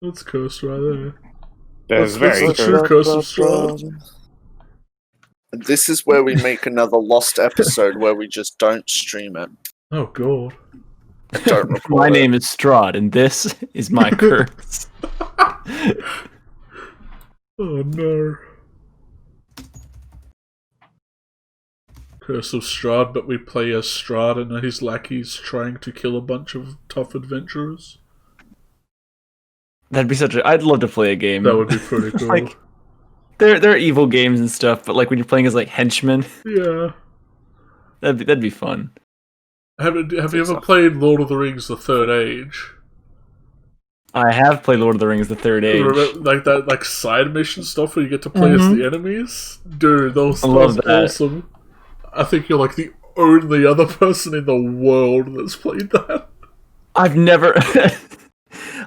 That's cursed right there. That's very the true curse of Strahd. This is where we make another lost episode where we just don't stream it. Oh god. Don't record My it. name is Strahd, and this is my curse. Oh no. Curse of Strahd, but we play as Strahd and his lackeys trying to kill a bunch of tough adventurers. That'd be such a... I'd love to play a game. That would be pretty cool. Like, there are evil games and stuff, but like when you're playing as like henchmen, yeah. that'd be fun. Have you ever played Lord of the Rings: The Third Age? I have played Lord of the Rings: The Third Age. Remember, like that, like side mission stuff where you get to play as the enemies. Dude, those awesome. I think you're like the only other person in the world that's played that. I've never.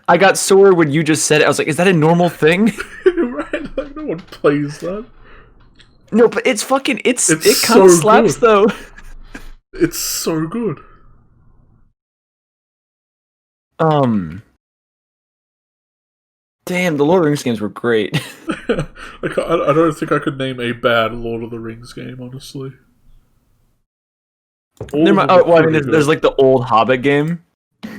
I got sore when you just said it. I was like, "Is that a normal thing?" Right? Like no one plays that. No, but it's fucking. It kind so of slaps good. though. It's so good. Damn, the Lord of the Rings games were great. Like I don't think I could name a bad Lord of the Rings game, honestly. There's like the old Hobbit game.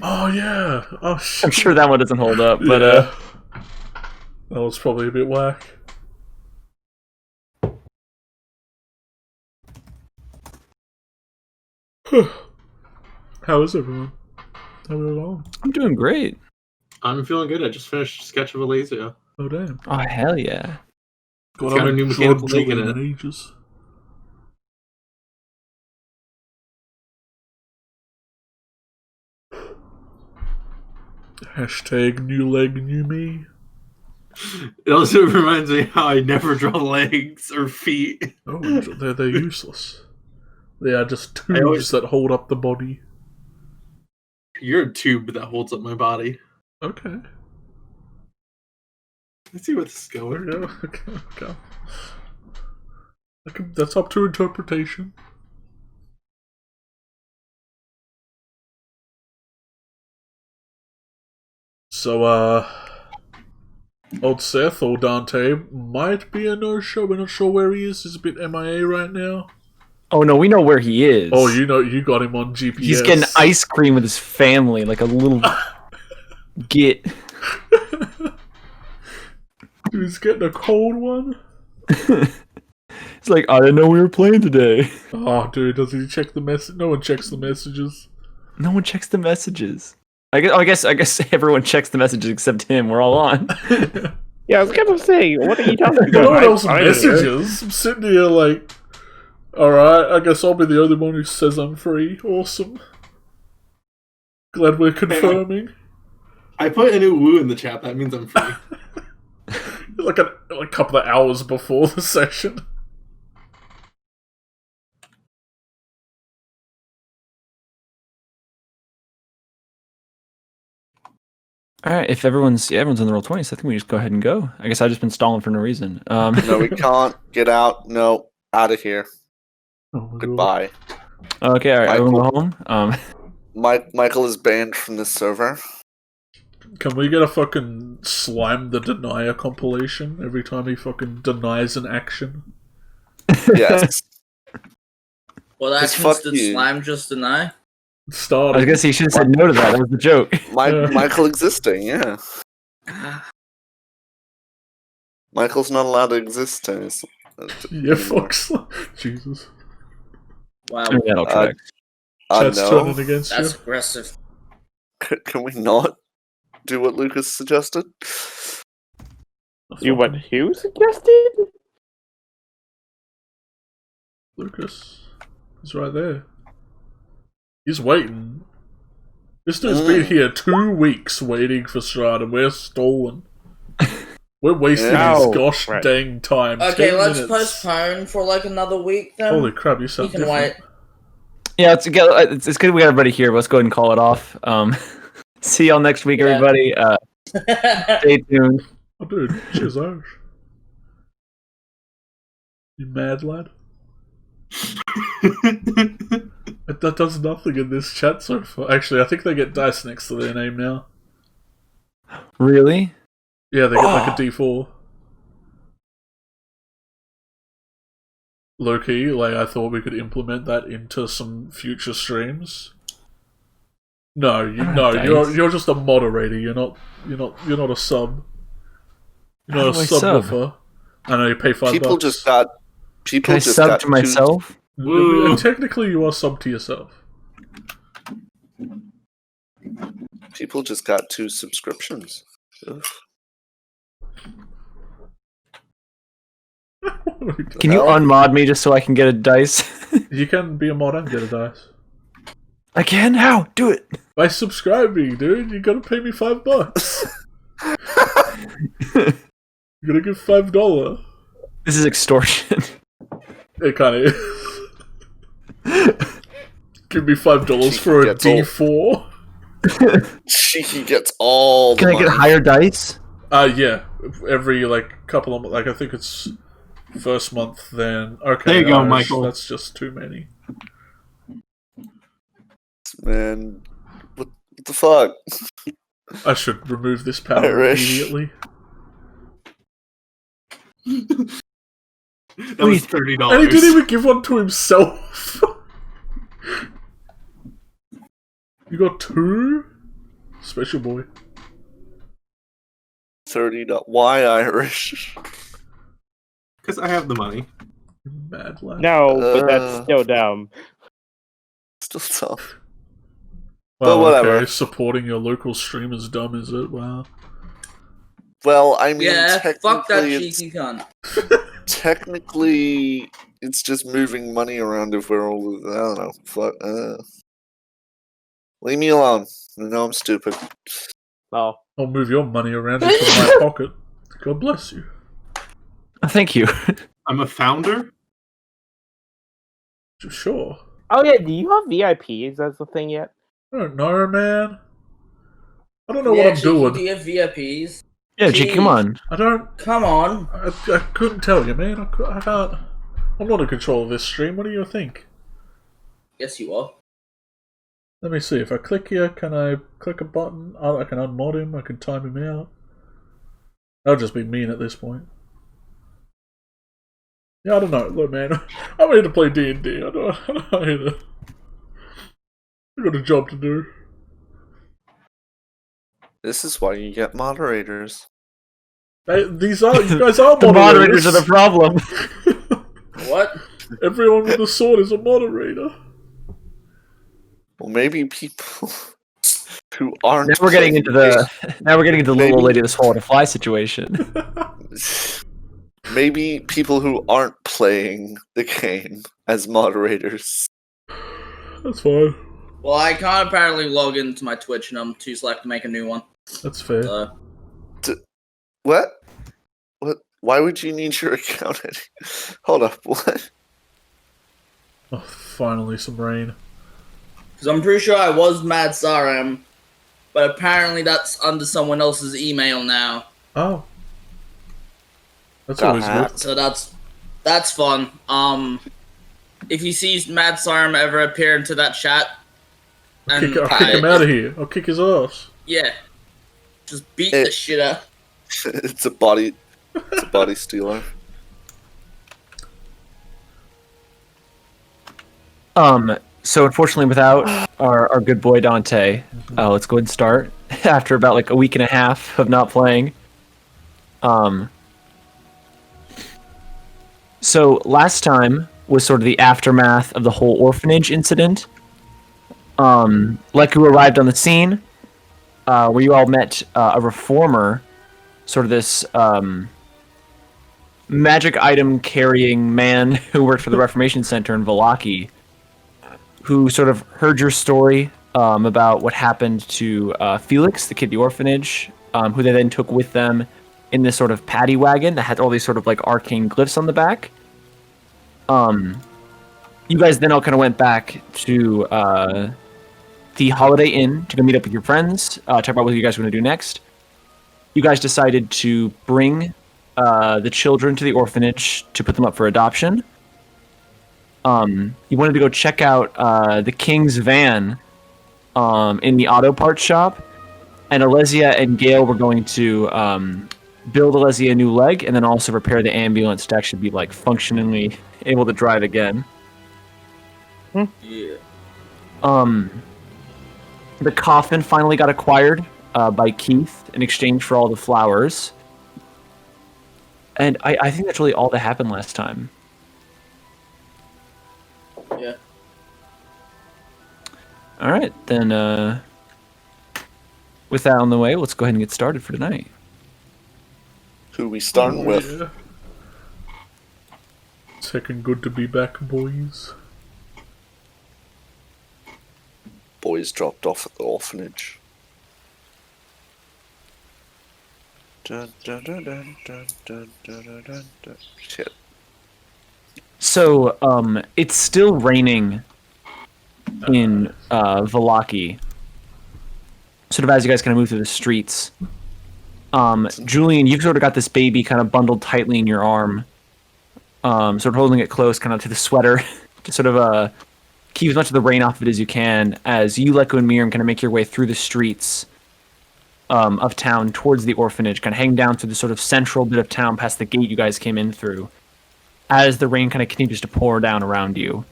Oh yeah. Oh shit. I'm sure that one doesn't hold up, but that was probably a bit whack. How is everyone? How are we along? I'm doing great. I'm feeling good. I just finished Sketch of Elysia. Oh damn. Oh hell yeah. It's got a new mechanical leg in it. Ages. Hashtag new leg, new me. It also reminds me how I never draw legs or feet. Oh, they're useless. They are just tubes that hold up the body. You're a tube that holds up my body. Okay. I see where this is going. Okay. That's up to interpretation. So, old Seth or Dante might be a no-show. We're not sure where he is. He's a bit MIA right now. Oh no, we know where he is. Oh, you got him on GPS. He's getting ice cream with his family, like a little git. He's getting a cold one. It's like, I didn't know we were playing today. Oh, dude, does he check the message? No one checks the messages. No one checks the messages. I guess everyone checks the messages except him. We're all on. Yeah, I was gonna say, what are you talking about? No one else messages. I'm sitting here like, alright, I guess I'll be the only one who says I'm free. Awesome. Glad we're confirming. I put a new woo in the chat. That means I'm free. like a couple of hours before the session. Alright, if everyone's in the roll 20, so I think we just go ahead and go. I guess I've just been stalling for no reason. No, we can't. Get out. No, out of here. Oh my Goodbye. Okay, alright, everyone go home. Michael is banned from this server. Can we get a fucking Slime the Denier compilation every time he fucking denies an action? Yes. What actions did Slime just deny? Started. I was gonna say, you should have said no to that. That was the joke. Michael existing, yeah. Michael's not allowed to exist, Tennis. Yeah, fucks. Jesus. Wow. Chat's turning against That's you. aggressive. Can we not do what Lucas suggested? Do what Hugh suggested? Lucas. He's right there. He's waiting. This dude's been here 2 weeks waiting for Strahd, and we're stalling. We're wasting his gosh dang time. Okay, 10 let's minutes. postpone for like another week then. Holy crap, you sound can wait. Yeah, it's good we got everybody here, but let's go ahead and call it off. See y'all next week, everybody. Stay tuned. Oh, dude, cheers, Irish. You mad lad? That does nothing in this chat so far. Actually, I think they get dice next to their name now. Really? Yeah, they get like a D4. Low-key, like I thought we could implement that into some future streams. No, you're just a moderator. You're not a sub. You're not a subwoofer. I know you pay $5. People just got. People Can I just sub got to myself? And technically, you are sub to yourself. People just got 2 subscriptions. Ugh. Can you unmod me just so I can get a dice? You can be a mod and get a dice. I can? How? Do it! By subscribing, dude. You gotta pay me $5. You gotta give $5. This is extortion. It kinda is. Give me $5 for a D4. Cheeky gets all the Can I money. get higher dice? Yeah. Every, like, couple of... Like, I think it's... First month, then... Okay, There you go, Irish, Michael. That's just too many. Man, what the fuck? I should remove this power Irish. immediately. That was $30. And he didn't even give one to himself. You got 2? Special boy. $30. Why Irish? Because I have the money. Mad lad. No, but that's still dumb. Still tough. Well, but whatever. okay, supporting your local stream is dumb, is it? Wow. Well, I mean, Yeah, fuck that technically, cheeky cunt. technically, it's just moving money around if we're all. I don't know. Fuck. Leave me alone. I know I'm stupid. Oh. I'll move your money around into my pocket. God bless you. Thank you. I'm a founder? Sure. Oh yeah, do you have VIPs as a thing yet? I don't know, man. I don't know Yeah, what I'm Cheeky, doing. do you have VIPs? Yeah, G, come on. I don't. Come on. I couldn't tell you, man. I can't. I'm not in control of this stream. What do you think? Yes, you are. Let me see. If I click here, can I click a button? I can unmod him. I can time him out. That'll just be mean at this point. Yeah, I don't know. Look, man. I'm here to play D&D. I don't here to... I got a job to do. This is why you get moderators. These are... You guys are The moderators. moderators are the problem. What? Everyone with a sword is a moderator. Well, maybe people who aren't. Now we're getting into the little lady that's swallowed a fly situation. Maybe people who aren't playing the game as moderators. That's fine. Well, I can't apparently log into my Twitch, and I'm too slack to make a new one. That's fair. So, What? What? Why would you need your account? Hold up. What? Oh, finally some rain. because I'm pretty sure I was Mad Saram, but apparently that's under someone else's email now. Oh. That's always good. So that's fun. If you see Mad Saram ever appear into that chat, I'll kick him out of here. I'll kick his ass. Yeah, just beat the shit out. It's a body stealer. So unfortunately, without our good boy Dante, let's go ahead and start. After about like a week and a half of not playing. So last time was sort of the aftermath of the whole orphanage incident. Leku arrived on the scene, where you all met a reformer, sort of this magic item carrying man who worked for the Reformation Center in Vallaki, who sort of heard your story about what happened to Felix, the kid at the orphanage, who they then took with them in this sort of paddy wagon that had all these sort of like arcane glyphs on the back. You guys then all kind of went back to the Holiday Inn to go meet up with your friends, talk about what you guys were going to do next. You guys decided to bring the children to the orphanage to put them up for adoption. You wanted to go check out the King's van in the auto parts shop, and Alesia and Gale were going to build Alesia a new leg, and then also repair the ambulance to actually be like functionally able to drive again. Yeah. The coffin finally got acquired by Keith in exchange for all the flowers. And I think that's really all that happened last time. Yeah. All right, then with that on the way, let's go ahead and get started for tonight. Who we starting with? Yeah. Second, good to be back, boys. Boys dropped off at the orphanage. Dun, dun, dun, dun, dun, dun, dun, dun, dun, dun. Shit. So, it's still raining in Valaki. Sort of as you guys kind of move through the streets. Julian, you've sort of got this baby kind of bundled tightly in your arm. Sort of holding it close kind of to the sweater to sort of keep as much of the rain off of it as you can as you, Leko, and Miriam kind of make your way through the streets of town towards the orphanage, kind of heading down through the sort of central bit of town past the gate you guys came in through as the rain kind of continues to pour down around you.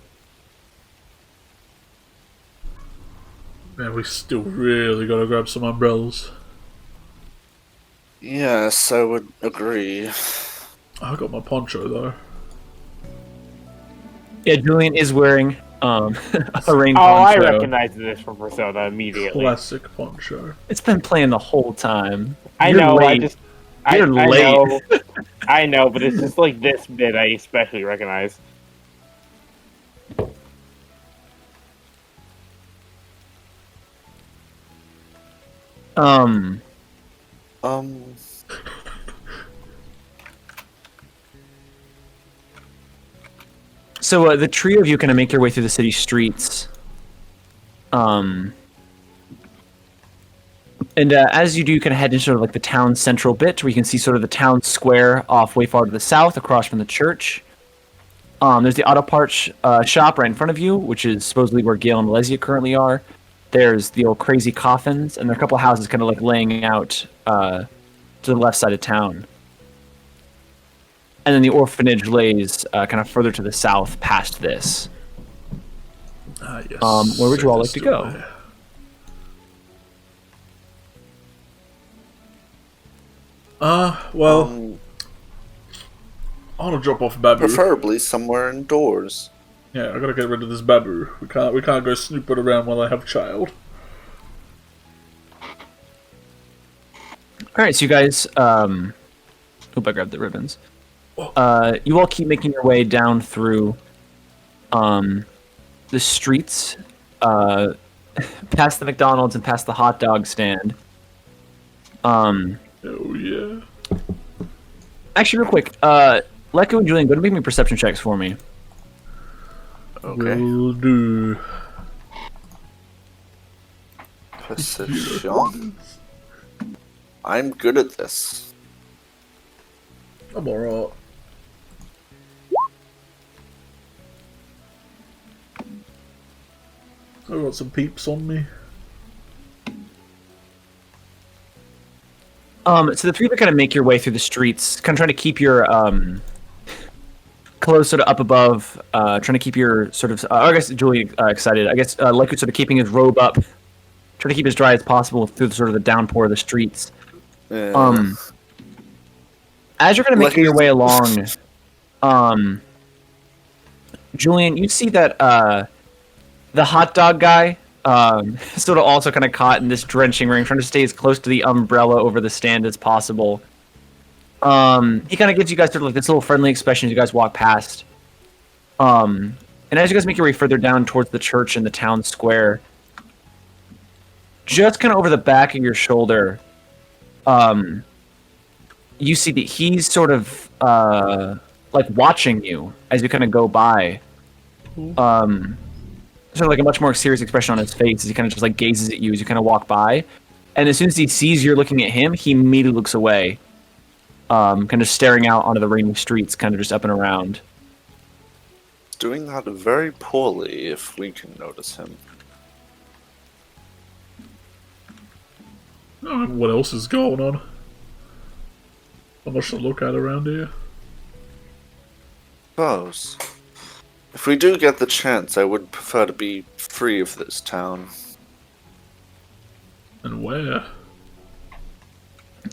Man, we still really gotta grab some umbrellas. Yes, I would agree. I got my poncho though. Yeah, Julian is wearing a rain poncho. I recognize this from Persona immediately. Classic poncho. It's been playing the whole time. I You're know, late. You're late. know. I know, but it's just like this bit I especially recognize. Um. So the trio of you kind of make your way through the city streets. And as you do, you kind of head into sort of like the town central bit, where you can see sort of the town square off way far to the south, across from the church. There's the auto parts shop right in front of you, which is supposedly where Gale and Alesia currently are. There's the old crazy coffins, and there are a couple of houses kind of like laying out to the left side of town. And then the orphanage lays kind of further to the south past this. Yes. Where would you all like to go? Well, I want to drop off Babu. Preferably somewhere indoors. Yeah, I gotta get rid of this Babu. We can't go snooping around while I have child. Alright, so you guys, hope I grabbed the ribbons. You all keep making your way down through, the streets, past the McDonald's and past the hot dog stand. Oh yeah. Actually, real quick, Leko and Julian, go ahead and make me perception checks for me. Okay. Will do. Perception. I'm good at this. I'm alright. I got some peeps on me. So the three of you kind of make your way through the streets, kind of trying to keep your clothes sort of up above, trying to keep your sort of. I guess Julian excited. I guess Leko sort of keeping his robe up, trying to keep as dry as possible through the, sort of the downpour of the streets. As you're kind of making your way along, Julian, you see that the hot dog guy sort of also kind of caught in this drenching rain, trying to stay as close to the umbrella over the stand as possible. He kind of gives you guys sort of like this little friendly expression as you guys walk past. And as you guys make your way further down towards the church and the town square, just kind of over the back of your shoulder, you see that he's sort of like watching you as you kind of go by. Sort of like a much more serious expression on his face as he kind of just like gazes at you as you kind of walk by. And as soon as he sees you're looking at him, he immediately looks away. Kind of staring out onto the rainy streets, kind of just up and around. Doing that very poorly if we can notice him. I don't know what else is going on. Not much to look at around here. Suppose. If we do get the chance, I would prefer to be free of this town. And where?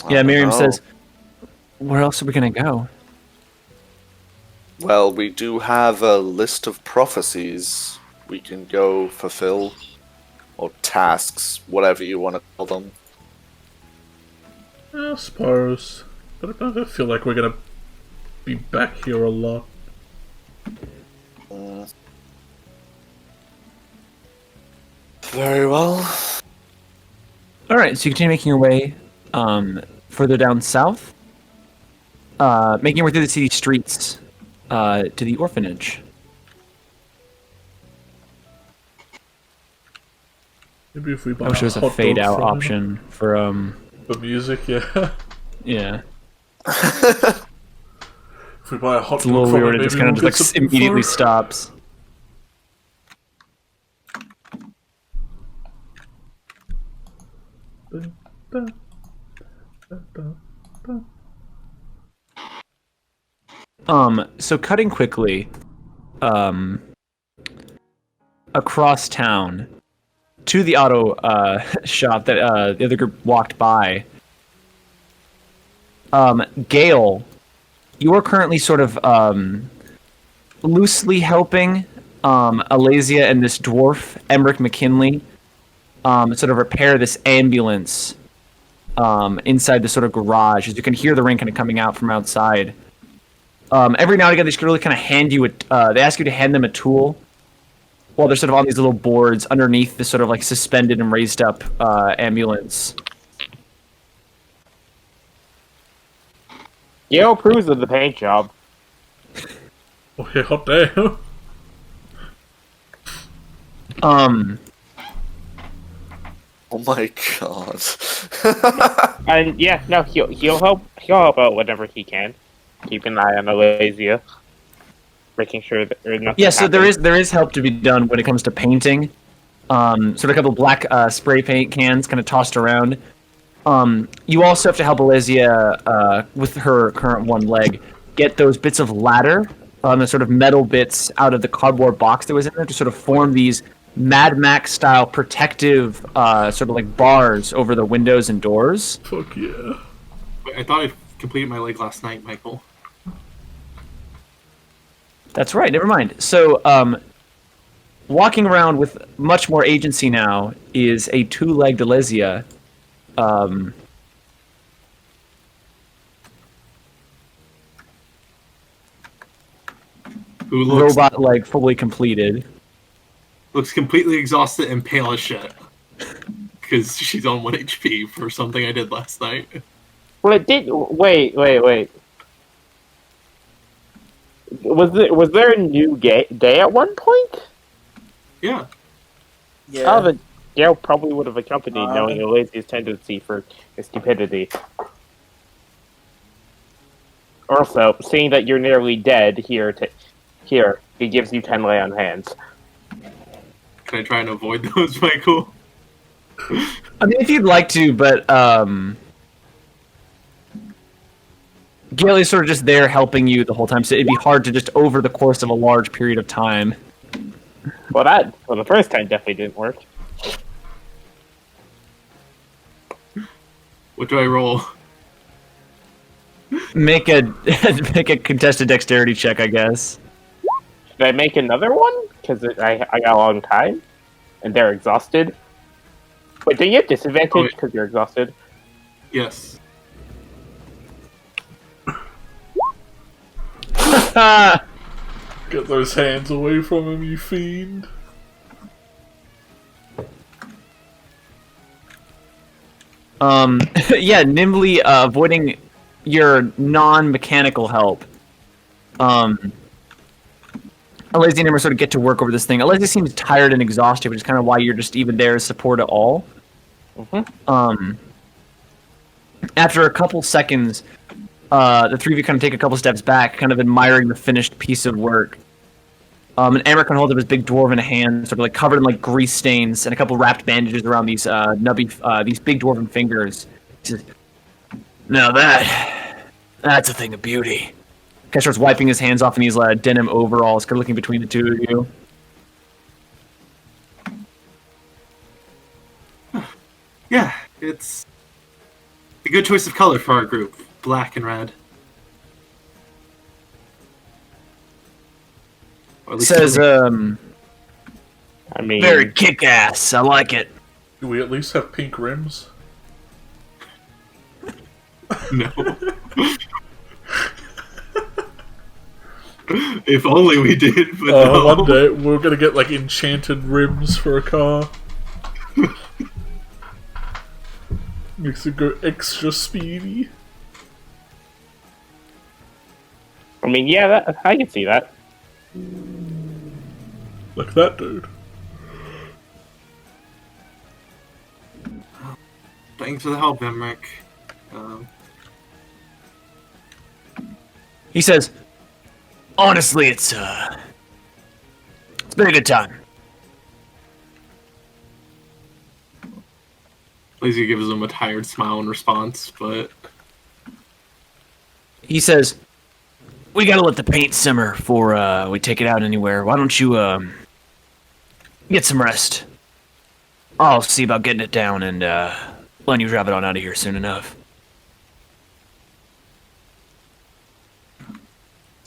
Yeah, Miriam know. says, where else are we going to go? Well, we do have a list of prophecies we can go fulfill. Or tasks, whatever you want to call them. I suppose. But I don't feel like we're gonna be back here a lot. Very well. Alright, so you continue making your way further down south. Making your way through the city streets to the orphanage. Maybe if we buy I wish there was a hot fade dog out from him. option for For music, yeah. yeah. If we buy a hot It's a dog little from weird, him, it just maybe kind of we'll just get like some immediately info. stops. So cutting quickly, across town to the auto shop that the other group walked by. Gale, you are currently sort of loosely helping Alasia and this dwarf, Emmerich McKinley, sort of repair this ambulance inside the sort of garage. As you can hear the rain kind of coming out from outside. Every now and again, they just really kind of hand you they ask you to hand them a tool while they're sort of on these little boards underneath this sort of like suspended and raised up ambulance. Gale approves of the paint job. Oh, yeah, hot damn. Oh my god. And yeah, no, he'll help out whenever he can. Keep an eye on Alasia, making sure that nothing. Yeah, so happens. there is help to be done when it comes to painting. Sort of a couple black spray paint cans kind of tossed around. You also have to help Alasia with her current one leg get those bits of ladder, the sort of metal bits out of the cardboard box that was in there to sort of form these Mad Max style protective sort of like bars over the windows and doors. Fuck yeah. I thought I completed my leg last night, Michael. That's right, never mind. So, walking around with much more agency now is a two-legged Alasia. Who looks Robot leg fully completed. completely exhausted and pale as shit. Because she's on 1 HP for something I did last night. Well, it did. Wait. Was there a new day at one point? Yeah. Yeah. Oh, the Gale probably would have accompanied, knowing Alasia's tendency for stupidity. Also, seeing that you're nearly dead, here, he gives you 10 lay on hands. Can I try and avoid those, Michael? I mean, if you'd like to, but Gale is sort of just there helping you the whole time, so it'd be hard to just over the course of a large period of time. Well, the first time definitely didn't work. What do I roll? Make a contested dexterity check, I guess. Should I make another one? Because I got a long time, and they're exhausted. Wait, do you have disadvantage because you're exhausted? Yes. Get those hands away from him, you fiend. Yeah, nimbly avoiding your non-mechanical help. Alasia and Nimmer sort of get to work over this thing. Alasia seems tired and exhausted, which is kind of why you're just even there as support at all. Mm-hmm. After a couple seconds, the three of you kind of take a couple steps back, kind of admiring the finished piece of work. And Emmerich can hold up his big dwarven hand, sort of like covered in like grease stains and a couple wrapped bandages around these these big dwarven fingers. He says, "Now That's a thing of beauty. Guy starts wiping his hands off in these denim overalls, kind of looking between the two of you. Yeah, it's a good choice of color for our group. Black and red. Or at least Says, I mean, very kick-ass. I like it. Do we at least have pink rims? no. If only we did, but no. One day we're gonna get like enchanted rims for a car. Makes it go extra speedy. I mean, yeah, I can see that. Like that dude. Thanks for the help, Emmerich. He says, honestly, it's been a good time. Lazy gives him a tired smile in response, but He says, we gotta let the paint simmer before we take it out anywhere. Why don't you get some rest? I'll see about getting it down and letting you drive it on out of here soon enough.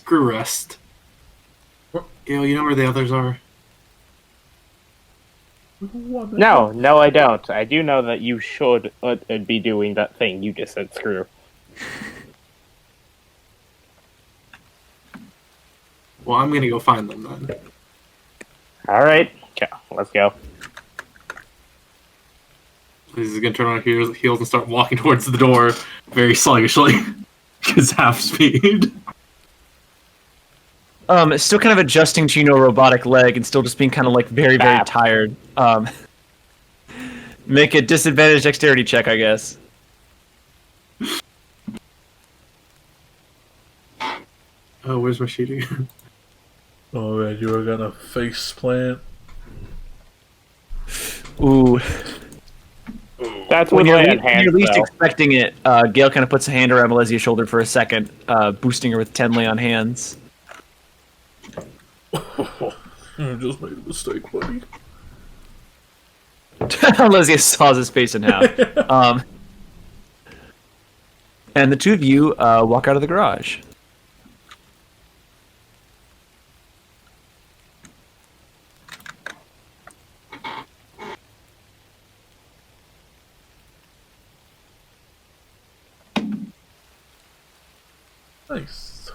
screw rest. You know where the others are? No, I don't. I do know that you should be doing that thing you just said, screw. Well, I'm gonna go find them then. Alright, okay, let's go. He's gonna turn on his heels and start walking towards the door very sluggishly. Because half speed. Still kind of adjusting to, robotic leg and still just being kind of like very, very tired. Make a disadvantage dexterity check, I guess. Oh, where's my sheet again? Oh man, you were gonna face plant. Ooh. That's When when you're least expecting it, Gale kind of puts a hand around Malezia's shoulder for a second, boosting her with 10 lay on hands. I just made a mistake, buddy. Malezia saws his face in half. And the two of you walk out of the garage. Nice.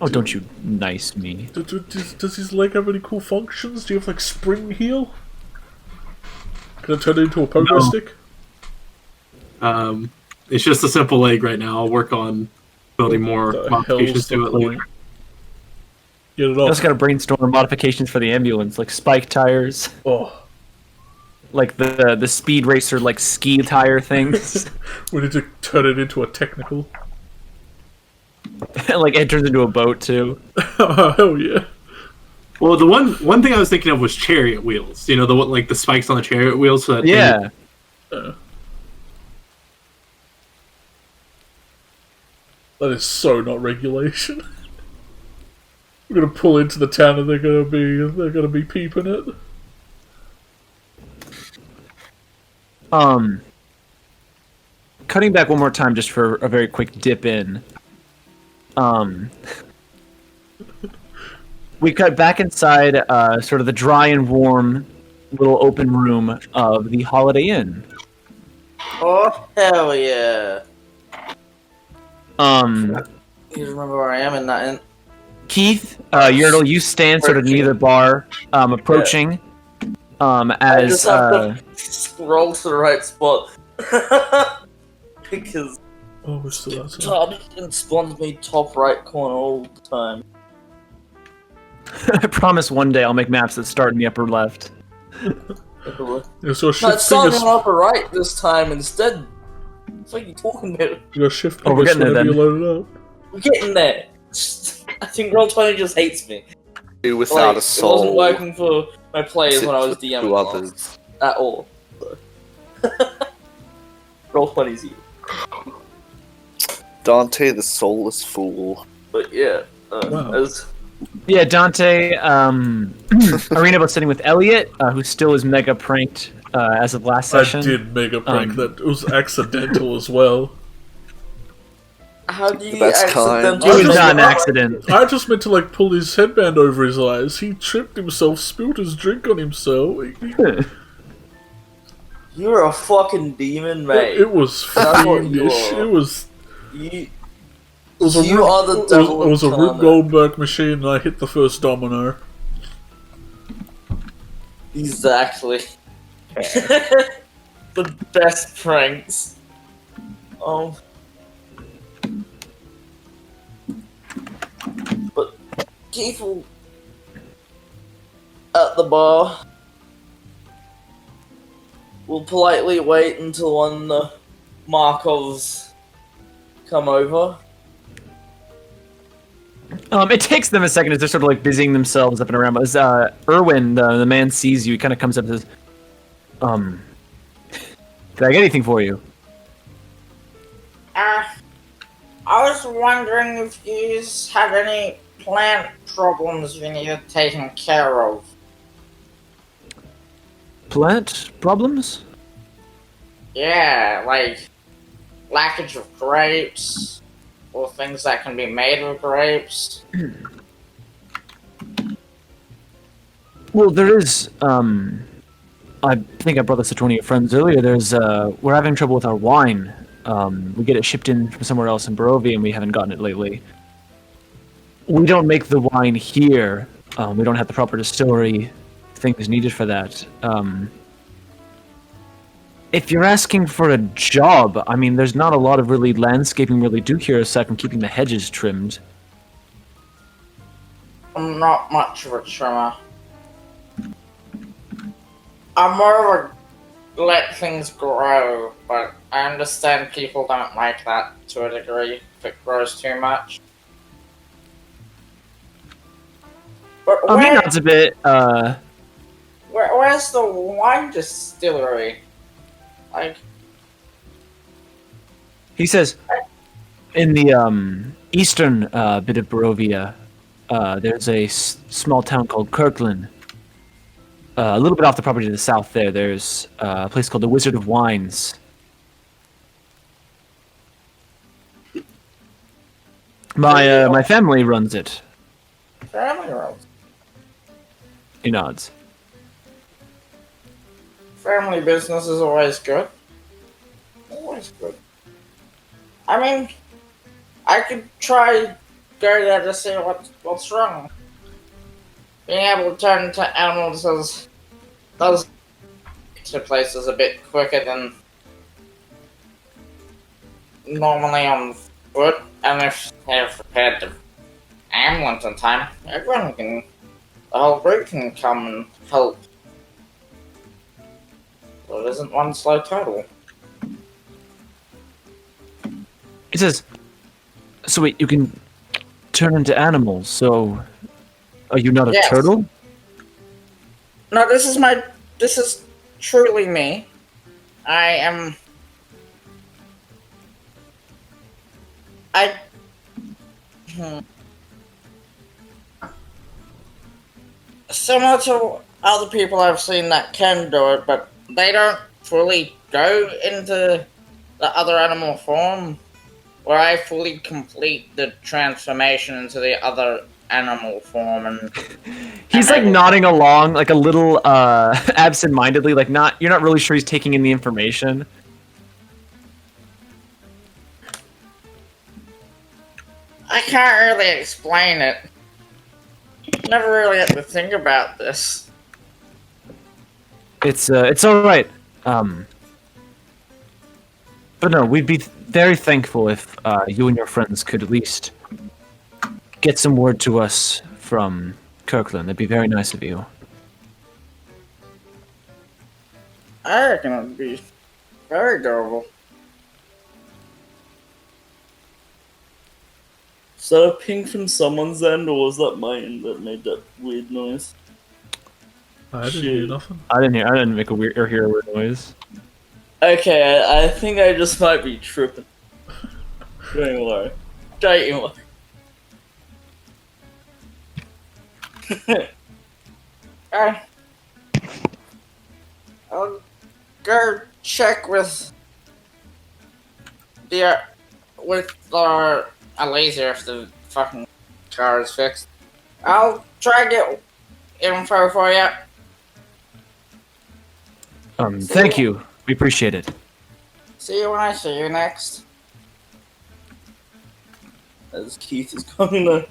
Oh, don't you nice me. Does his leg have any cool functions? Do you have like spring heel? Can I turn it into a pogo stick? It's just a simple leg right now. I'll work on building more modifications to it later. Get it You off. also got to brainstorm modifications for the ambulance, like spike tires, Oh. like the speed racer, like ski tire things. We need to turn it into a technical. Like it turns into a boat too. Oh, hell yeah. Well, the one thing I was thinking of was chariot wheels. You know, the spikes on the chariot wheels. So that Yeah. That is so not regulation. We're gonna pull into the town and they're gonna be peeping it. Cutting back one more time just for a very quick dip in. We cut back inside sort of the dry and warm little open room of the Holiday Inn. Oh, hell yeah. You remember where I am in that inn? Keith, Yertle, you stand sort of near the bar, approaching, I as just have to scroll to the right spot. Because Oh, we're still outside. Todd spawns me top right corner all the time. I promise one day I'll make maps that start in the upper left. Yeah, so No, shift it's starting fingers. on upper right this time instead. It's like you talking about. You got shift Oh, we're fingers getting there whenever you then. load it up. We're getting there. I think Roll20 just hates me. You without Like, a it wasn't soul. working for my players when I was to DMing others. at all. So. Roll20's you. Dante the Soulless Fool. But yeah, Wow. Yeah, Dante, arena about sitting with Elliot, who still is mega pranked as of last session. I did mega prank that. It was accidental as well. how do you best accidentally? kind. It was just- not an accident. I just meant to like pull his headband over his eyes. He tripped himself, spilled his drink on himself. You're a fucking demon, mate. It was That's what you fiendish. are. It was. You, It was a You Rube- are the it was- devil It was a Rube incarnate. Goldberg machine, and I hit the first domino. exactly. The best pranks. But people at the bar will politely wait until one of the Markovs come over. It takes them a second as they're sort of like busying themselves up and around. But as Erwin, the man, sees you, he kind of comes up and says, "Did I get anything for you?" I was wondering if you had any plant problems you needed taken care of. Plant problems? Yeah, like lackage of grapes, or things that can be made with grapes. Well, there is. I think I brought this to one of your friends earlier. There's. We're having trouble with our wine. We get it shipped in from somewhere else in Barovia, and we haven't gotten it lately. We don't make the wine here. We don't have the proper distillery things needed for that. If you're asking for a job, I mean, there's not a lot of really landscaping really do here aside from keeping the hedges trimmed. I'm not much of a trimmer. I'm more of a let things grow, but I understand people don't like that to a degree if it grows too much. But He nods a bit. where's the wine distillery? Like, He says, in the eastern bit of Barovia, there's a small town called Kirkland. A little bit off the property to the south there, there's a place called the Wizard of Wines. My family runs it. family roads. He nods. Family business is always good. Always good. I mean, I could try go there to see what's wrong. Being able to turn into animals does to places a bit quicker than normally on foot, and if they're prepared to ambulance in time, everyone can, the whole group can come and help. So it isn't one slow turtle. He says, so wait, you can turn into animals, so are you not a Yes. turtle? No, this is truly me. I similar to other people I've seen that can do it, but they don't fully go into the other animal form, where I fully complete the transformation into the other animal form, and He's like nodding along, like a little absent-mindedly, like you're not really sure he's taking in the information. I can't really explain it. Never really had to think about this. It's all right. But no, we'd be very thankful if you and your friends could at least get some word to us from Kirkland. That'd be very nice of you. I reckon it'd be very doable. Is that a ping from someone's end, or was that my end that made that weird noise? I didn't hear nothing. I didn't make a weird or hear a weird noise. Okay, I think I just might be tripping. Don't worry. Don't worry. I'll go check with our laser if the fucking car is fixed. I'll try to get info for you. Thank you. We appreciate it. See you when I see you next. As Keith is going to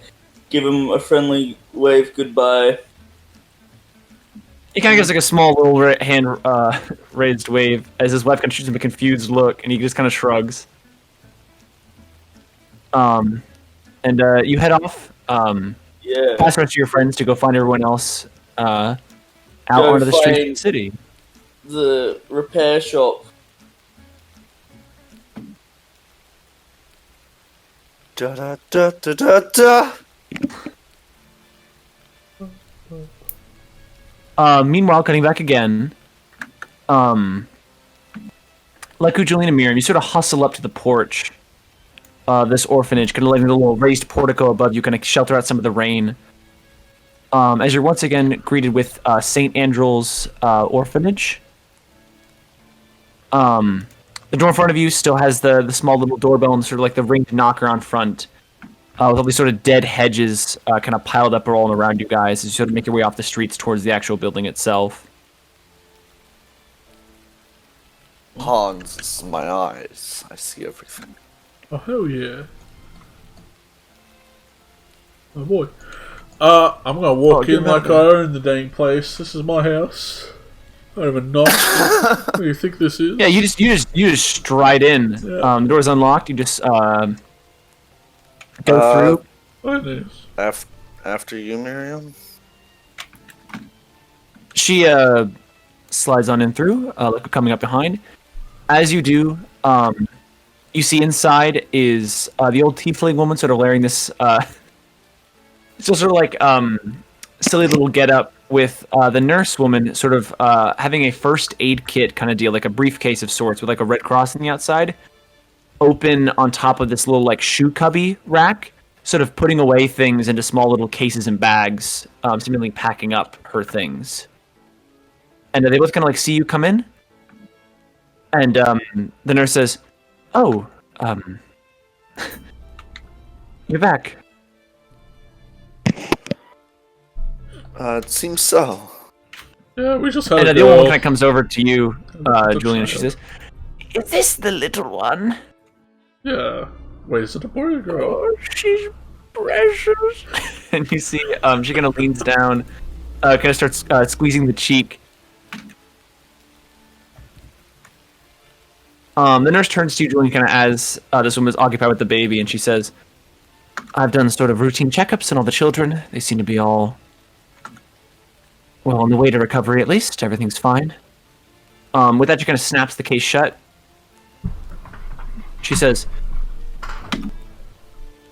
give him a friendly wave goodbye. He kind of gives like a small little hand raised wave as his wife kind of shoots him a confused look, and he just kind of shrugs. And you head off. Yeah. Pass the rest of your friends to go find everyone else out onto the streets of the city. The repair shop. Da da da da da da. Meanwhile, cutting back again, Leku, Julian, and Miriam, you sort of hustle up to the porch. This orphanage, kind of letting the little raised portico above you kind of shelter out some of the rain. As you're once again greeted with St. Andrew's Orphanage. The door in front of you still has the small little doorbell and sort of like the ringed knocker on front. With all these sort of dead hedges kind of piled up all around you guys as you sort of make your way off the streets towards the actual building itself. Hans, this is my eyes. I see everything. Oh, hell yeah. Oh boy. I'm gonna walk in like I own the dang place. This is my house. I don't even knock. What do you think this is? Yeah, you just stride in. Yeah. The door's unlocked. You just go through. Oh, nice. After you, Miriam? She slides on in through, like coming up behind. As you do, you see inside is the old tiefling woman sort of wearing this sort of like silly little getup with the nurse woman sort of having a first aid kit kind of deal, like a briefcase of sorts with like a red cross on the outside, open on top of this little like shoe cubby rack, sort of putting away things into small little cases and bags, seemingly packing up her things. And they both kind of like see you come in, and the nurse says, "Oh, you're back." It seems so. Yeah, we just had And a the old girl. one kind of comes over to you, Julian, and she says, Is this the little one? Yeah. Wait, is it a boy or a girl? Oh, she's precious. and you see she kind of leans down, kind of starts squeezing the cheek. The nurse turns to you, Julian, kind of as this woman is occupied with the baby, and she says, "I've done sort of routine checkups on all the children. They seem to be all, well, on the way to recovery at least. Everything's fine." With that, she kind of snaps the case shut. She says,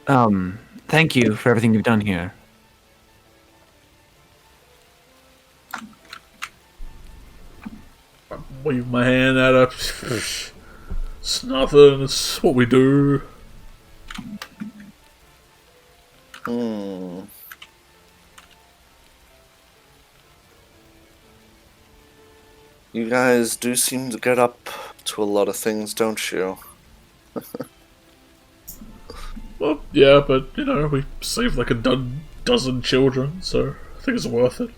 "Thank you for everything you've done here." Wave my hand at her. It's nothing. It's what we do. You guys do seem to get up to a lot of things, don't you? Well, yeah, but, you know, we saved like a dozen children, so I think it's worth it.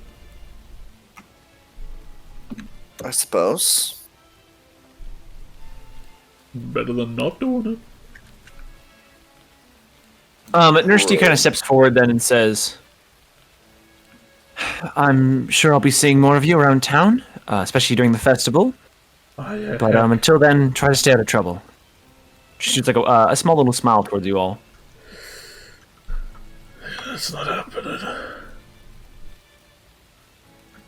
I suppose. Better than not doing it. Nurse D kind of steps forward then and says, "I'm sure I'll be seeing more of you around town, especially during the festival. Oh, yeah, But yeah. until then, try to stay out of trouble." She shoots like a small little smile towards you all. That's not happening.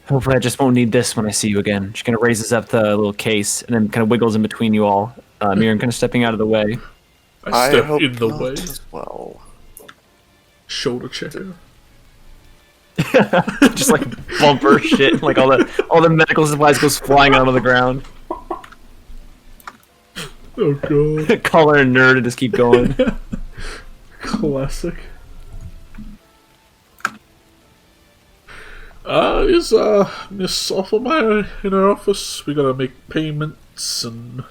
Hopefully, I just won't need this when I see you again. She kind of raises up the little case and then kind of wiggles in between you all. Miriam kind of stepping out of the way. I I step hope in the not way. as well. Shoulder checker. Just like bumper shit, like all the medical supplies goes flying onto the ground. Oh god. Call her a nerd and just keep going. Classic. Is Miss Offlemeyer in her office? We gotta make payments and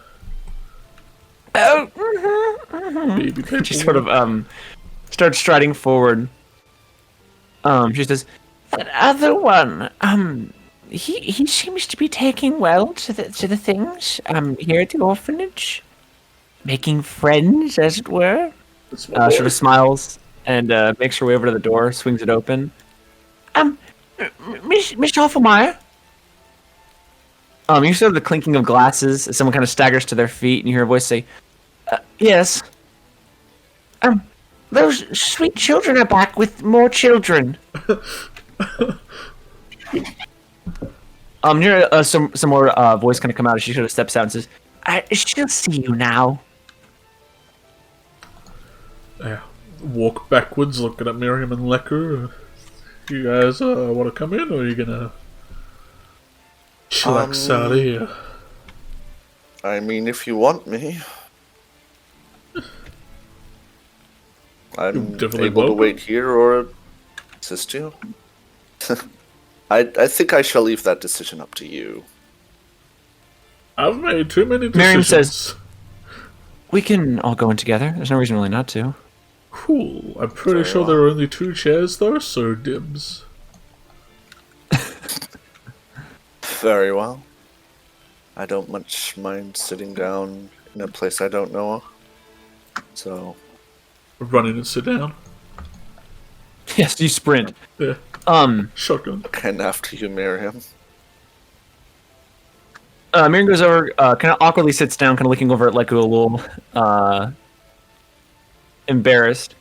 baby paperwork. She sort of starts striding forward. She says, "That other one, he seems to be taking well to the things here at the orphanage, making friends, as it were." Sort of smiles and makes her way over to the door, swings it open. Miss Offlemeyer. You hear the clinking of glasses as someone kind of staggers to their feet, and you hear a voice say, "Yes. Those sweet children are back with more children." You hear some more voice kind of come out as she sort of steps out and says, "She'll see you now." Yeah. Walk backwards, looking at Miriam and Lecker. You guys want to come in, or are you gonna chillax out of here? I mean, if you want me, I'm definitely able to welcome. wait here or assist you. I think I shall leave that decision up to you. I've made too many decisions. Miriam says, "We can all go in together. There's no reason really not to." Cool. I'm pretty Very sure well. there are only 2 chairs though, so dibs. Very well. I don't much mind sitting down in a place I don't know. So, Run in and sit down. Yes, you sprint. Yeah. Shotgun. and after you, Miriam. Miriam goes over, kind of awkwardly sits down, kind of looking over at Leku a little embarrassed.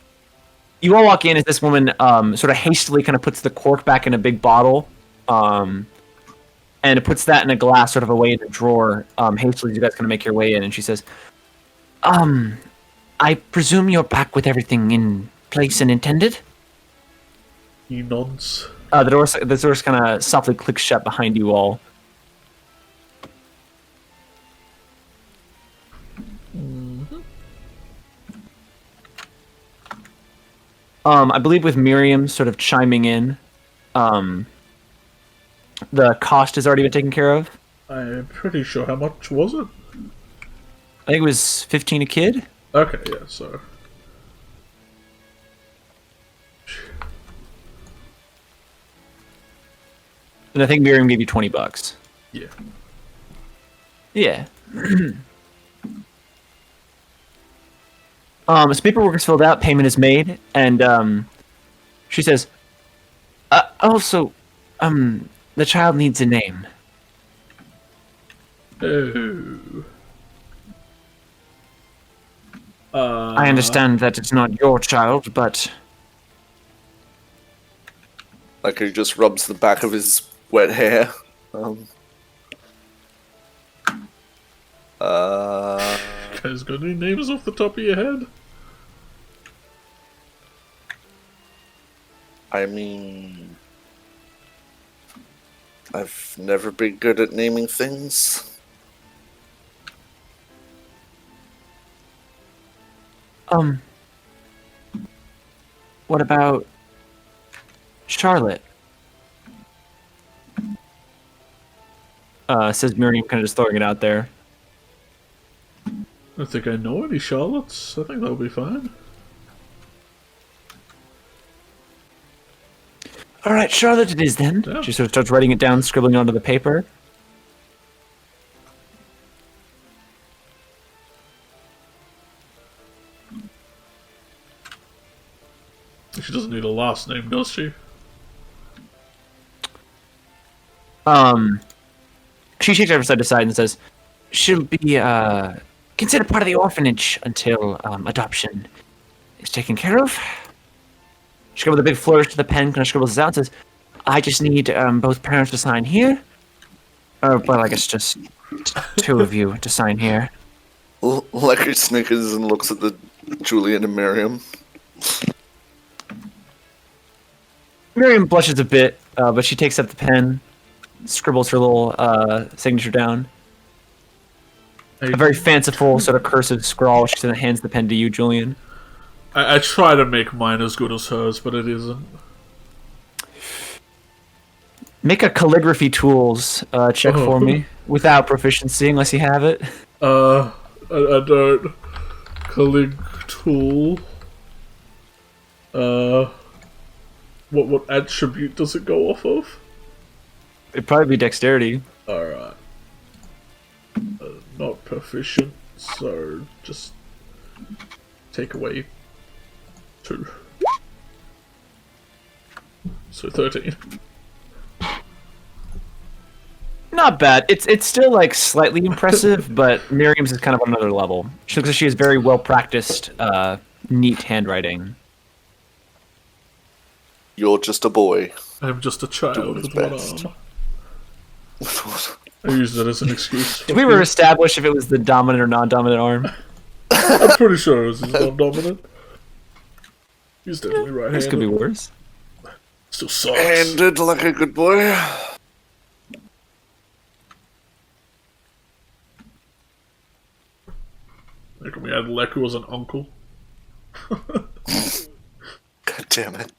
You all walk in as this woman sort of hastily kind of puts the cork back in a big bottle, and puts that in a glass sort of away in a drawer, hastily as you guys kind of make your way in, and she says, "I presume you're back with everything in place and intended?" He nods. The doors kind of softly click shut behind you all. I believe with Miriam sort of chiming in, the cost has already been taken care of. I'm pretty sure. How much was it? I think it was 15 a kid. Okay, yeah, so. And I think Miriam gave you $20. Yeah. Yeah. So paperwork is filled out, payment is made, and she says, also, the child needs a name. Oh. I understand that it's not your child, but Like he just rubs the back of his wet hair. Guys, got any names off the top of your head? I mean, I've never been good at naming things. What about Charlotte? Says Miriam, kind of just throwing it out there. I think I know any Charlottes. I think that'll be fine. All right, Charlotte it is then. Yeah. She sort of starts writing it down, scribbling onto the paper. She doesn't need a last name, does she? She shakes her side to side and says, "She'll be considered part of the orphanage until adoption is taken care of." She goes with a big flourish to the pen, kind of scribbles this out, and says, "I just need both parents to sign here. Well, I guess just 2 of you to sign here." Lecker snickers and looks at the Julian and Miriam. Miriam blushes a bit, but she takes up the pen, scribbles her little signature down. A very fanciful sort of cursive scrawl. She then hands the pen to you, Julian. I try to make mine as good as hers, but it isn't. Make a calligraphy tools check for me without proficiency, unless you have it. I don't. Collig tool. What attribute does it go off of? It'd probably be dexterity. Alright. Not proficient, so just take away 2. So 13. Not bad. It's still like slightly impressive, but Miriam's is kind of on another level. She looks like she has very well practiced, neat handwriting. You're just a boy. I'm just a child Doing with his one best. arm. I use that as an excuse. Did we ever establish if it was the dominant or non-dominant arm? I'm pretty sure it was his non-dominant. He's definitely right-handed. This could be worse. Still sucks. Handed like a good boy. Like we had Leku as an uncle. God damn it.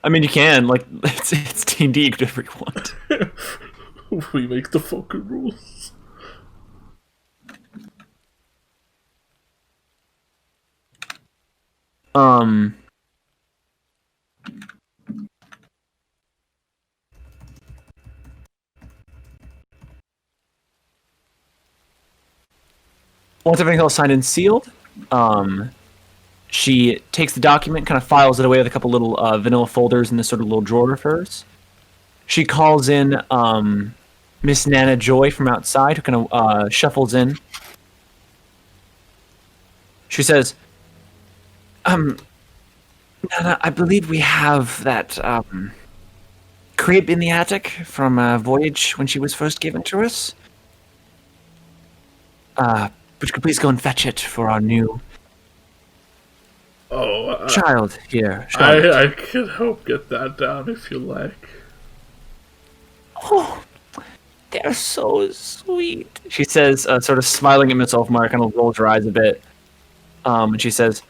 I mean, you can. Like, it's D&D. You could do whatever you want. We make the fucking rules. Once everything else signed and sealed, she takes the document, kind of files it away with a couple little vanilla folders in this sort of little drawer of hers. She calls in Miss Nana Joy from outside, who kind of shuffles in. She says, Nana, I believe we have that crib in the attic from a voyage when she was first given to us. But you could please go and fetch it for our new child here. I can help get that down if you like. Oh, they're so sweet. She says, sort of smiling at Miss Ulfmar, kind of rolls her eyes a bit. And she says,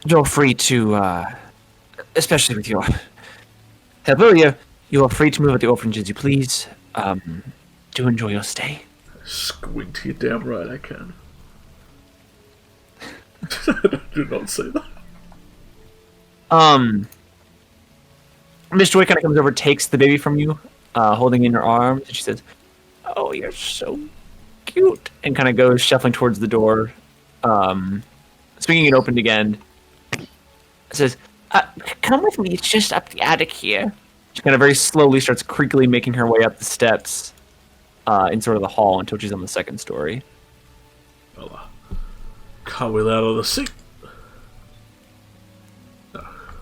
you're free to, especially with your help, you are free to move at the orphanage as you please. Do enjoy your stay. Squint, you damn right I can. Do not say that. Miss Joy kind of comes over, takes the baby from you, holding it in her arms, and she says, "Oh, you're so cute," and kind of goes shuffling towards the door. Swinging it open again. Says, "Come with me. It's just up the attic here." She kind of very slowly starts creakily making her way up the steps in sort of the hall until she's on the second story. Well, can't wheel out of the seat.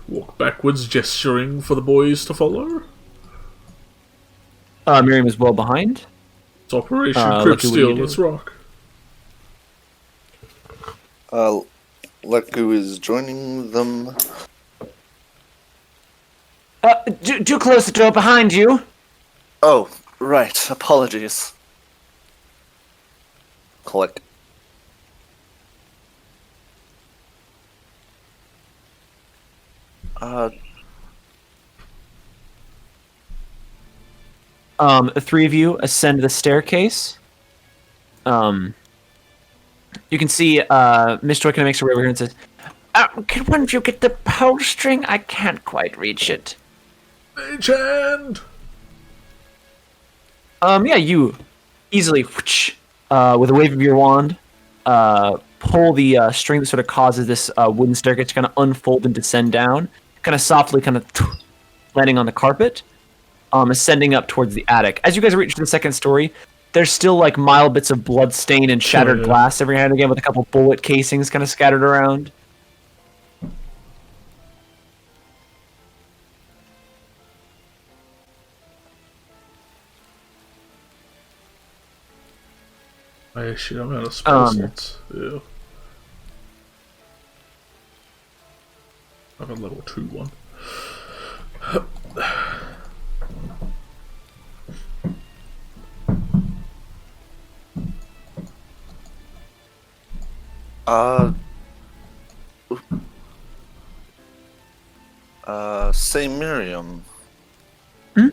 Walk backwards, gesturing for the boys to follow. Miriam is well behind. It's Operation Crip Steal, let's rock. Leku is joining them. Do close the door behind you. Oh, right. Apologies. Click. The three of you ascend the staircase. You can see Miss Joy kind of makes her way over here and says, "Can one of you get the pull string? I can't quite reach it." Mage hand! Yeah, you easily, with a wave of your wand, pull the string that sort of causes this wooden staircase to kind of unfold and descend down, kind of softly, kind of landing on the carpet, ascending up towards the attic. As you guys reach the second story, there's still like mild bits of blood stain and shattered glass every now and again, with a couple bullet casings kind of scattered around. Oh shit, I'm out of spell slots. Yeah. I have a level 2 one. Say Miriam. Hmm?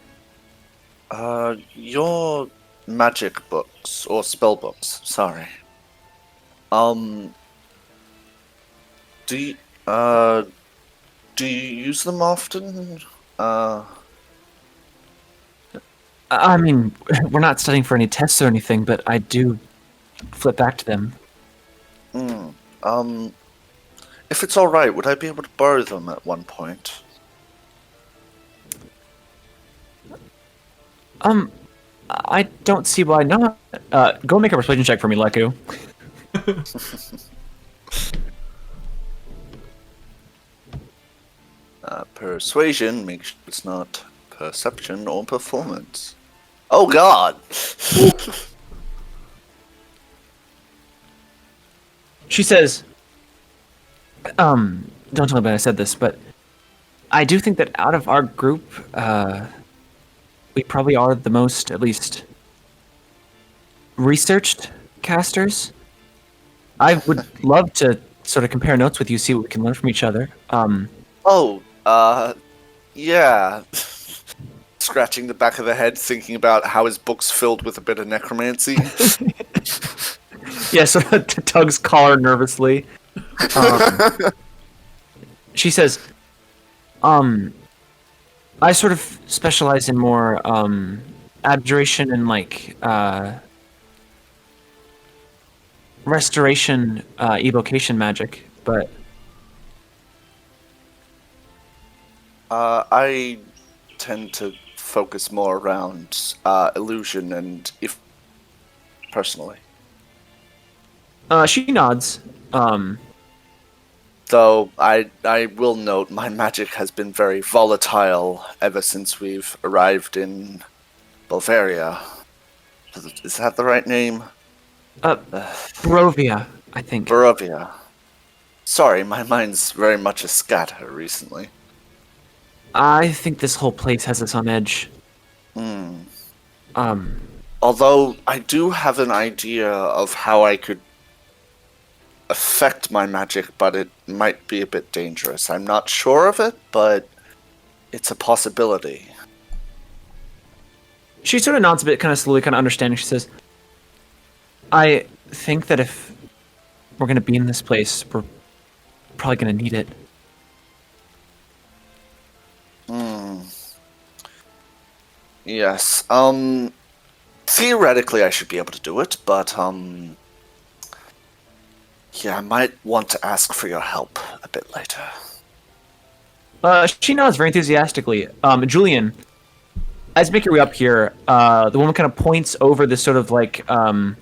Your magic books, or spell books, sorry. Do you, do you use them often? I mean, we're not studying for any tests or anything, but I do flip back to them. If it's alright, would I be able to borrow them at one point? I don't see why not. Go make a persuasion check for me, Leku. Persuasion, make sure it's not perception or performance. Oh god! She says, don't tell anybody I said this, but I do think that out of our group, we probably are the most, at least, researched casters. I would love to sort of compare notes with you, see what we can learn from each other. Yeah. Scratching the back of the head, thinking about how his book's filled with a bit of necromancy. Yeah, so tugs collar nervously. She says, I sort of specialize in more, abjuration and, like, restoration, evocation magic, but... I tend to focus more around, illusion and if... personally. She nods. Though I will note my magic has been very volatile ever since we've arrived in Bulgaria. Is that the right name? Barovia, I think. Barovia. Sorry, my mind's very much a scatter recently. I think this whole place has us on edge. Although I do have an idea of how I could affect my magic, but it might be a bit dangerous. I'm not sure of it, but it's a possibility. She sort of nods a bit, kind of slowly, kind of understanding. She says, I think that if we're going to be in this place, we're probably going to need it. Yes. Theoretically, I should be able to do it, but, yeah, I might want to ask for your help a bit later. She nods very enthusiastically. Julian, as you make your way up here, the woman kind of points over this sort of like bed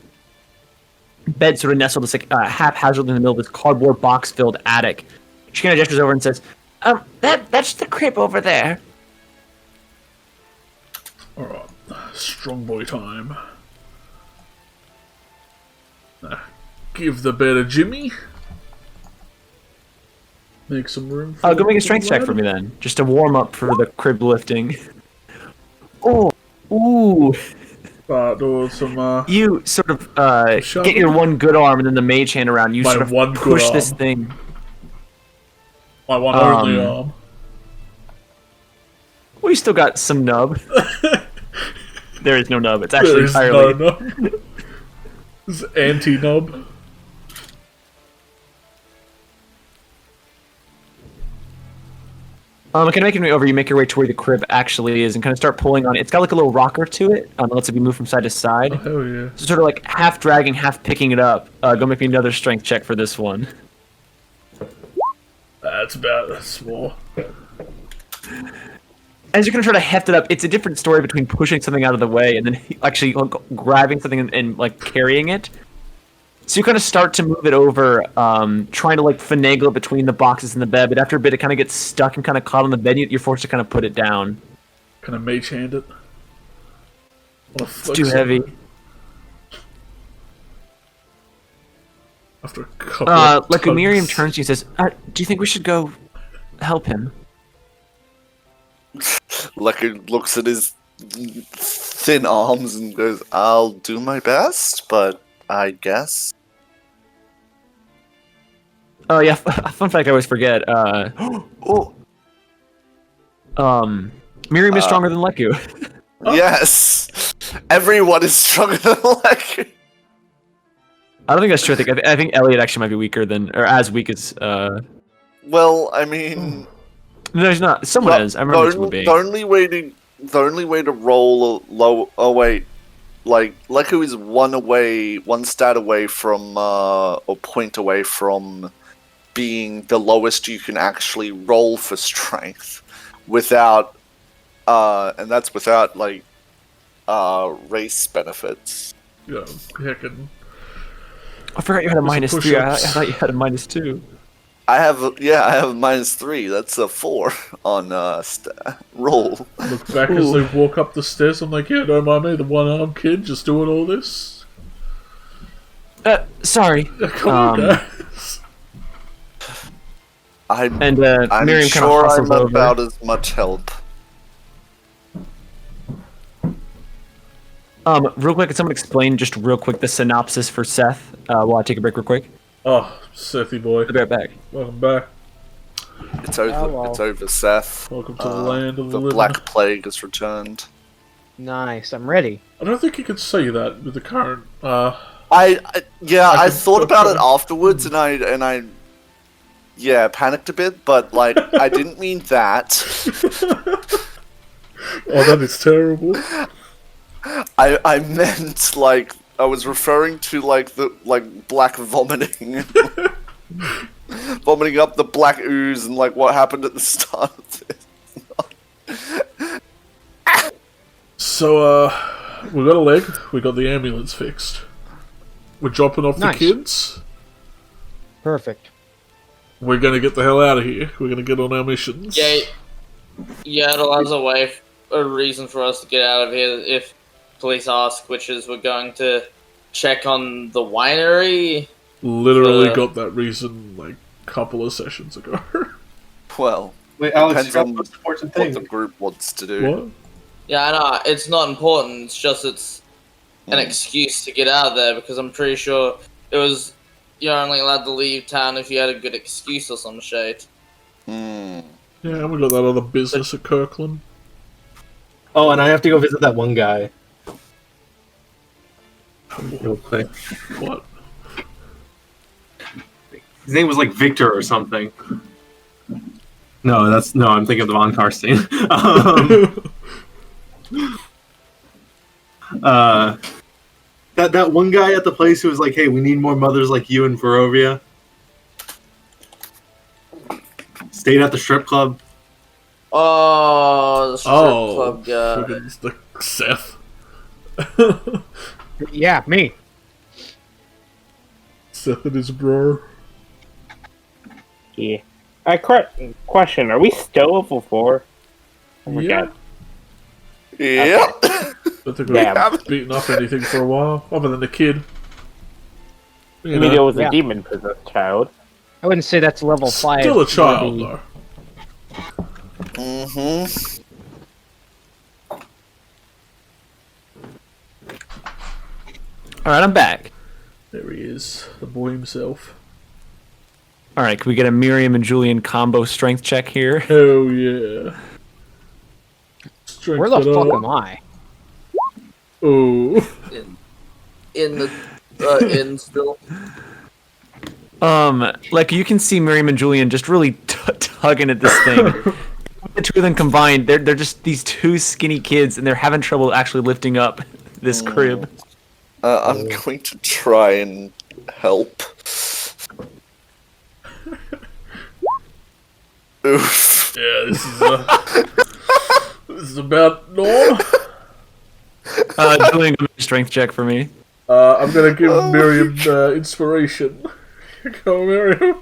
sort of nestled this like haphazardly in the middle of this cardboard box-filled attic. She kind of gestures over and says, that's the crib over there. Alright, strong boy time. Give the bed a jimmy. Make some room for Go make a strength check for me then, just to warm up for the crib lifting. Oh, ooh. do some, You sort of get your one good arm and then the mage hand around. You My sort of one good push this arm. thing. my one only arm. Well, you still got some nub. There is no nub. It's There actually is no entirely. nub. This is anti-nub. Kind of making your way over, you make your way to where the crib actually is and kind of start pulling on it. It's got like a little rocker to it. It lets it be moved from side to side. Oh, hell yeah. So sort of like half dragging, half picking it up. Go make me another strength check for this one. That's about as small. As you're gonna try to heft it up, it's a different story between pushing something out of the way and then actually grabbing something and like carrying it. So you kind of start to move it over, trying to like finagle it between the boxes in the bed, but after a bit it kind of gets stuck and kind of caught on the bed. You're forced to kind of put it down. Can I mage hand it? It's too heavy. After a couple of Like tugs. Miriam turns to you and says, do you think we should go help him? Lecker looks at his thin arms and goes, I'll do my best, but I guess. Oh yeah, fun fact I always forget. Miriam is stronger than Leku. Yes, everyone is stronger than Leku. I don't think that's true. I think Elliot actually might be weaker than, or as weak as. Well, I mean, No, there's not. Someone is. I remember someone being. the only way to roll a low. Oh wait, like Leku is one stat away from, or point away from being the lowest you can actually roll for strength, without, and that's without like, race benefits. Yeah, heckin'. I forgot you had a There's minus some 3. I push-ups. thought you had a minus 2. I have a -3. That's a 4 on roll. Look back as they walk up the stairs. I'm like, yeah, don't mind me, the one-armed kid just doing all this. Sorry. Come on, guys. I'm Miriam kind of sure hustles I'm over. about as much help. Real quick, can someone explain just real quick the synopsis for Seth while I take a break real quick? Oh, Sethy boy. I'll be right back. Welcome back. It's over. Hello. It's over, Seth. Welcome to the land of the The living. Black Plague has returned. Nice, I'm ready. I don't think you could say that with the current. I can- thought about it afterwards, and I panicked a bit, but like I didn't mean that. Oh, that is terrible. I meant like I was referring to like the black vomiting, vomiting up the black ooze, and like what happened at the start of this. So, we got a leg. We got the ambulance fixed. We're dropping off Nice. the kids. Perfect. We're gonna get the hell out of here. We're gonna get on our missions. Yeah, Yaddle has a reason for us to get out of here if police ask, which is we're going to check on the winery. Literally got that reason like a couple of sessions ago. Well, Wait, Alex, depends you got on the most important what thing. the group wants to do. What? Yeah, I know, it's not important, it's just it's an excuse to get out of there, because I'm pretty sure you're only allowed to leave town if you had a good excuse or some shit. Hmm. Yeah, and we got that other business at Kirkland. Oh, and I have to go visit that one guy. Real quick. What? His name was like Victor or something. No, I'm thinking of the Von Karstein. That one guy at the place who was like, "Hey, we need more mothers like you in Barovia." Stayed at the strip club. Oh, the strip club guy. friggin' the Seth. Yeah, me. Seth and his bro. Yeah. Question: are we still level 4? Oh my Yeah. god. Yeah. I don't think we've Damn. beaten up anything for a while, other than the kid. You I mean, it know, was Yeah. a demon possessed child. I wouldn't say that's level 5. still a child, maybe. though. Mm-hmm. Alright, I'm back. There he is, the boy himself. Alright, can we get a Miriam and Julian combo strength check here? Hell yeah. Strength Where the it fuck up. am I? Oh. In the inn still. Like you can see Miriam and Julian just really tugging at this thing. The two of them combined, they're just these two skinny kids, and they're having trouble actually lifting up this crib. I'm going to try and help. Oof. Yeah, this is about norm. Julian, give me a strength check for me. I'm gonna give Miriam inspiration. Go, Miriam.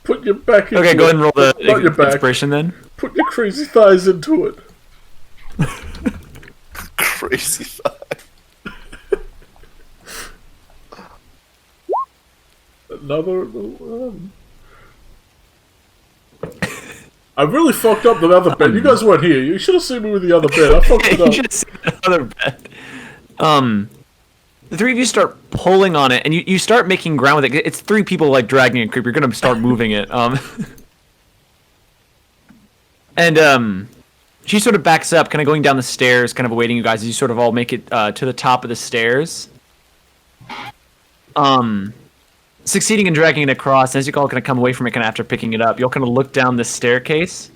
Put your back into Okay, go ahead and roll the Not your back. inspiration then. Put your crazy thighs into it. Crazy thigh. Another. I really fucked up the other bed. You guys weren't here. You should have seen me with the other bed. I fucked it You up. should have seen another bed. The three of you start pulling on it, and you start making ground with it. It's three people like dragging a creep. You're gonna start moving it. And she sort of backs up, kind of going down the stairs, kind of awaiting you guys as you sort of all make it to the top of the stairs. Succeeding in dragging it across, and as you all kind of come away from it, kind of after picking it up, you'll kind of look down the staircase,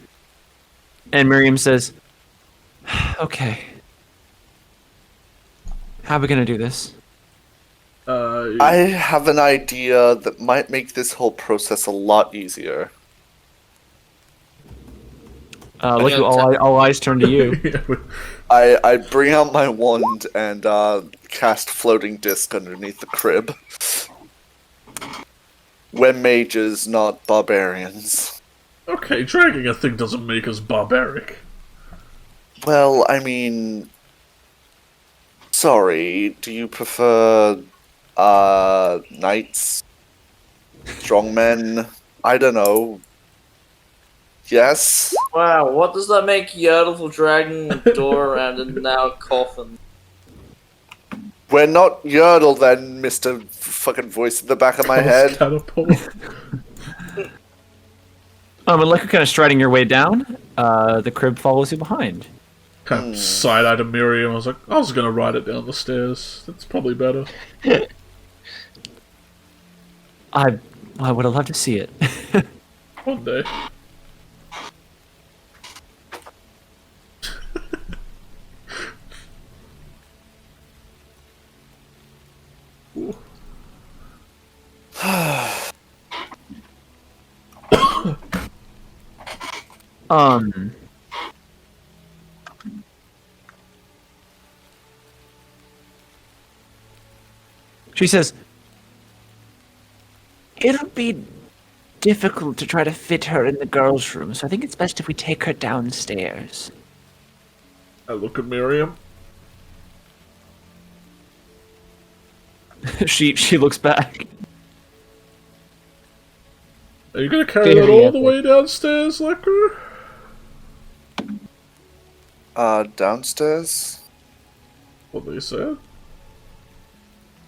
and Miriam says, "Okay, how are we gonna do this?" I have an idea that might make this whole process a lot easier. Look, all eyes turn to you. I bring out my wand and cast floating disc underneath the crib. We're mages, not barbarians. Okay, dragging a thing doesn't make us barbaric. Well, I mean... Sorry, do you prefer... knights? Strongmen? I don't know. Yes? Wow, what does that make Yertle for dragging a door around and now a coffin? We're not Yertle then, Mr. fucking voice in the back of my head. Catapult. And like you're kind of striding your way down, the crib follows you behind. Kind of side-eyed to Miriam. I was like, I was gonna ride it down the stairs. That's probably better. I would have loved to see it. One day. Ooh. She says, "It'll be difficult to try to fit her in the girls' room, so I think it's best if we take her downstairs." I look at Miriam. She looks back. Are you gonna carry that all the way downstairs, Lecker? Downstairs? What they said?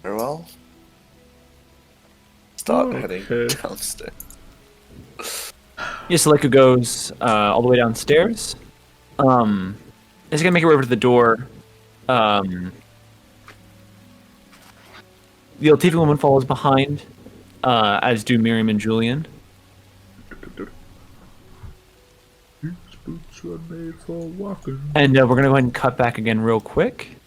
Very well. Start heading Okay. downstairs. Yes, Leica goes all the way downstairs. Is gonna make her way over to the door. The old tiefling woman follows behind, as do Miriam and Julian. These boots were made for walking. And we're gonna go ahead and cut back again real quick.